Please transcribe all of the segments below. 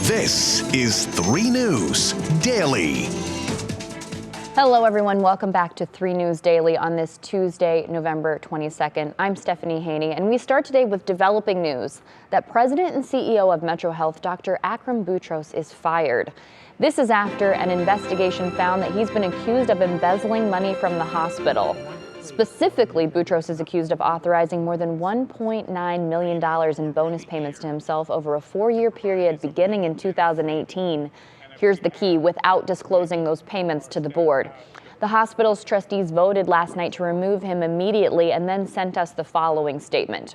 This is 3 News Daily. Hello, everyone. Welcome back to 3 News Daily on this Tuesday, November 22nd. I'm Stephanie Haney, and we start today with developing news that President and CEO of MetroHealth, Dr. Akram is fired. This is after an investigation found that he's been accused of embezzling money from the hospital. Specifically, Boutros is accused of authorizing more than $1.9 million in bonus payments to himself over a 4-year period beginning in 2018. Here's the key: without disclosing those payments to the board. The hospital's trustees voted last night to remove him immediately and then sent us the following statement.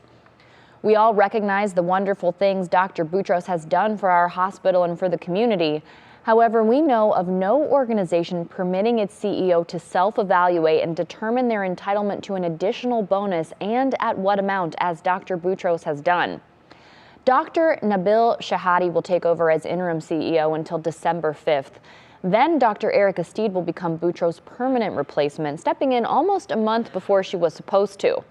We all recognize the wonderful things Dr. Boutros has done for our hospital and for the community. However, we know of no organization permitting its CEO to self-evaluate and determine their entitlement to an additional bonus and at what amount, as Dr. Boutros has done. Dr. Nabil Shahadi will take over as interim CEO until December 5th. Then Dr. Erica Steed will become Boutros' permanent replacement, stepping in almost a month before she was supposed to.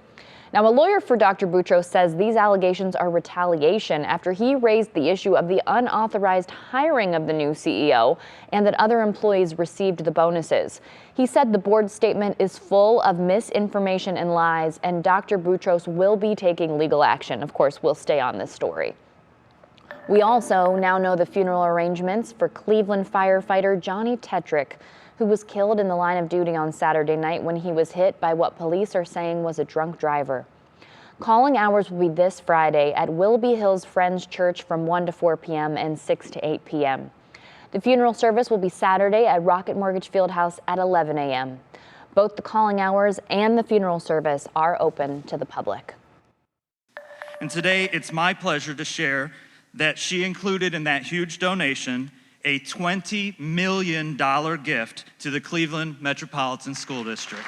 Now, a lawyer for Dr. Boutros says these allegations are retaliation after he raised the issue of the unauthorized hiring of the new CEO and that other employees received the bonuses. He said the board statement is full of misinformation and lies, and Dr. Boutros will be taking legal action. Of course, we'll stay on this story. We also now know the funeral arrangements for Cleveland firefighter Johnny Tetrick, who was killed in the line of duty on Saturday night when he was hit by what police are saying was a drunk driver. Calling hours will be this Friday at Willoughby Hills Friends Church from 1 to 4 p.m. and 6 to 8 p.m. The funeral service will be Saturday at Rocket Mortgage Fieldhouse at 11 a.m. Both the calling hours and the funeral service are open to the public. And today it's my pleasure to share that she included in that huge donation a $20 million gift to the Cleveland Metropolitan School District.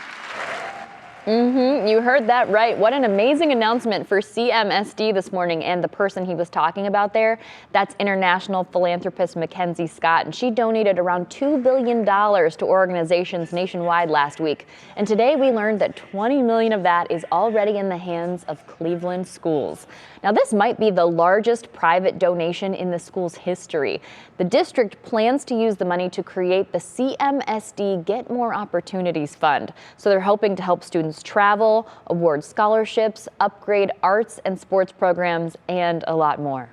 You heard that right. What an amazing announcement for CMSD this morning, and the person he was talking about there, that's international philanthropist MacKenzie Scott, and she donated around $2 billion to organizations nationwide last week. And today we learned that $20 million of that is already in the hands of Cleveland schools. Now, this might be the largest private donation in the school's history. The district plans to use the money to create the CMSD Get More Opportunities Fund. So they're hoping to help students travel, award scholarships, upgrade arts and sports programs, and a lot more.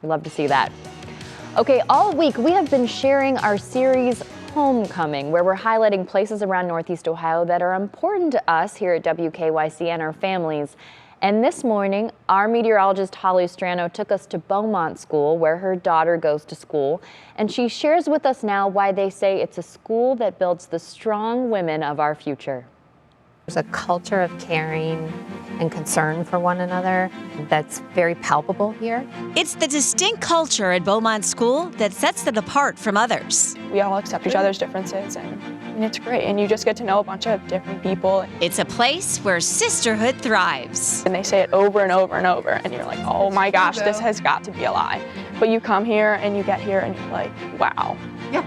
We'd love to see that. Okay, all week we have been sharing our series Homecoming, where we're highlighting places around Northeast Ohio that are important to us here at WKYC and our families. And this morning, our meteorologist Hollie Strano took us to Beaumont School, where her daughter goes to school, and she shares with us now why they say it's a school that builds the strong women of our future. There's a culture of caring and concern for one another that's very palpable here. It's the distinct culture at Beaumont School that sets them apart from others. We all accept each other's differences, and it's great, and you just get to know a bunch of different people. It's a place where sisterhood thrives. And they say it over and over and over, and you're like, oh my gosh, this has got to be a lie. But you come here and you get here and you're like, wow,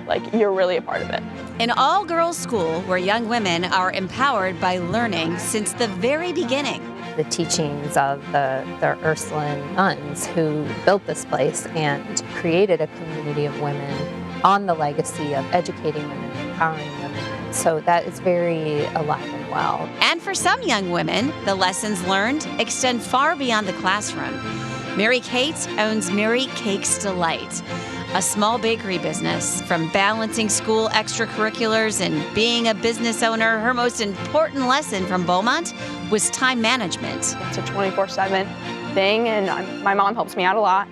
like you're really a part of it. An all-girls school where young women are empowered by learning since the very beginning. The teachings of the Ursuline nuns who built this place and created a community of women on the legacy of educating women, empowering women. So that is very alive and well. And for some young women, the lessons learned extend far beyond the classroom. Mary Kate owns Mary Cake's Delight, a small bakery business. From balancing school extracurriculars and being a business owner, her most important lesson from Beaumont was time management. It's a 24/7 thing, and my mom helps me out a lot,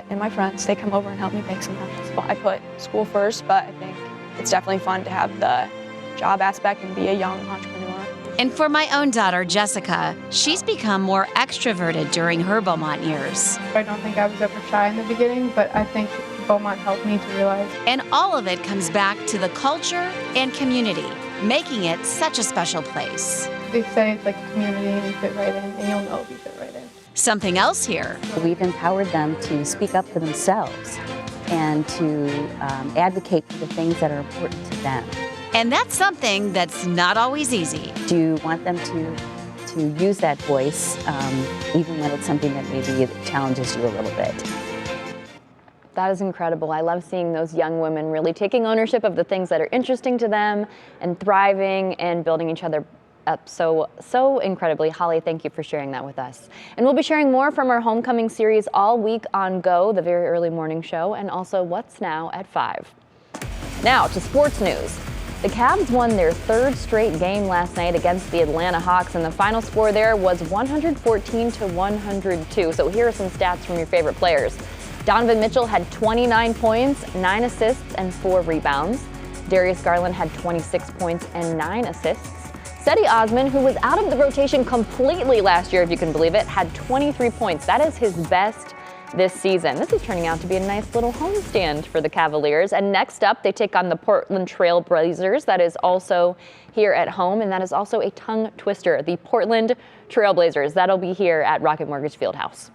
and my friends, they come over and help me bake sometimes. I put school first, but I think it's definitely fun to have the job aspect and be a young entrepreneur. And for my own daughter, Jessica, she's become more extroverted during her Beaumont years. I don't think I was ever shy in the beginning, but I think Beaumont helped me to realize. And all of it comes back to the culture and community, making it such a special place. They say it's like a community and you fit right in, and you'll know if you fit right in. Something else here. We've empowered them to speak up for themselves and to advocate for the things that are important to them. And that's something that's not always easy. Do you want them to use that voice, even when it's something that maybe challenges you a little bit? That is incredible. I love seeing those young women really taking ownership of the things that are interesting to them and thriving and building each other up so incredibly. Hollie, thank you for sharing that with us. And we'll be sharing more from our homecoming series all week on Go, the very early morning show, and also What's Now at 5. Now to sports news. The Cavs won their third straight game last night against the Atlanta Hawks, and the final score there was 114-102. So here are some stats from your favorite players. Donovan Mitchell had 29 points, 9 assists, and 4 rebounds. Darius Garland had 26 points and 9 assists. Cedi Osman, who was out of the rotation completely last year, if you can believe it, had 23 points. That is his best this season. This is turning out to be a nice little homestand for the Cavaliers. And next up, they take on the Portland Trail Blazers. That is also here at home, and that is also a tongue twister. The Portland Trail Blazers. That'll be here at Rocket Mortgage Fieldhouse.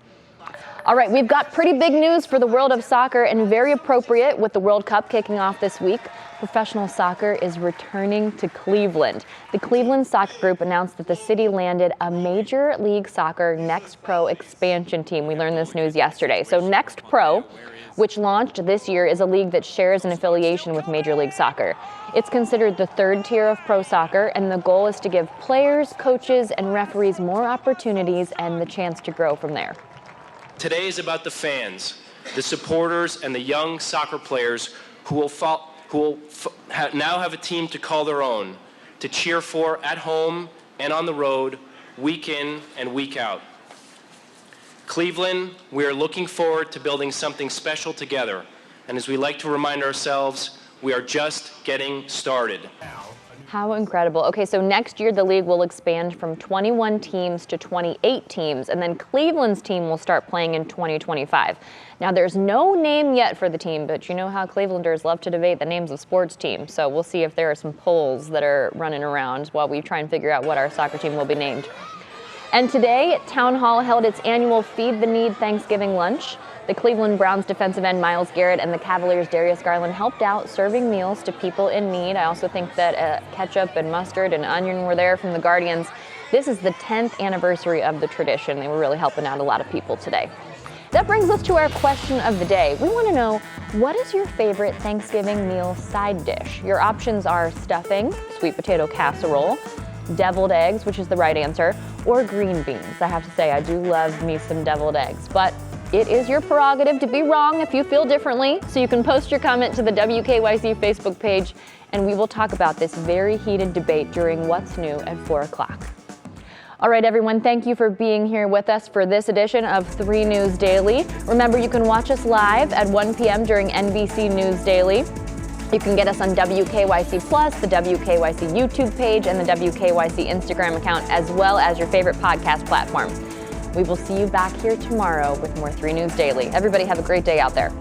All right, we've got pretty big news for the world of soccer, and very appropriate with the World Cup kicking off this week. Professional soccer is returning to Cleveland. The Cleveland Soccer Group announced that the city landed a Major League Soccer Next Pro expansion team. We learned this news yesterday. So Next Pro, which launched this year, is a league that shares an affiliation with Major League Soccer. It's considered the third tier of pro soccer, and the goal is to give players, coaches, and referees more opportunities and the chance to grow from there. Today is about the fans, the supporters, and the young soccer players who will now have a team to call their own, to cheer for at home and on the road, week in and week out. Cleveland, we are looking forward to building something special together. And as we like to remind ourselves, we are just getting started. How incredible. Okay, so next year the league will expand from 21 teams to 28 teams, and then Cleveland's team will start playing in 2025. Now, there's no name yet for the team, but you know how Clevelanders love to debate the names of sports teams, so we'll see if there are some polls that are running around while we try and figure out what our soccer team will be named. And today, Town Hall held its annual Feed the Need Thanksgiving lunch. The Cleveland Browns defensive end Myles Garrett and the Cavaliers' Darius Garland helped out serving meals to people in need. I also think that ketchup and mustard and onion were there from the Guardians. This is the 10th anniversary of the tradition. They were really helping out a lot of people today. That brings us to our question of the day. We want to know, what is your favorite Thanksgiving meal side dish? Your options are stuffing, sweet potato casserole, deviled eggs, which is the right answer, or green beans. I have to say, I do love me some deviled eggs, but it is your prerogative to be wrong if you feel differently, so you can post your comment to the WKYC Facebook page, and we will talk about this very heated debate during What's New at 4 o'clock. All right, everyone, thank you for being here with us for this edition of 3 News Daily. Remember, you can watch us live at 1 p.m. during NBC News Daily. You can get us on WKYC Plus, the WKYC YouTube page, and the WKYC Instagram account, as well as your favorite podcast platform. We will see you back here tomorrow with more 3 News Daily. Everybody have a great day out there.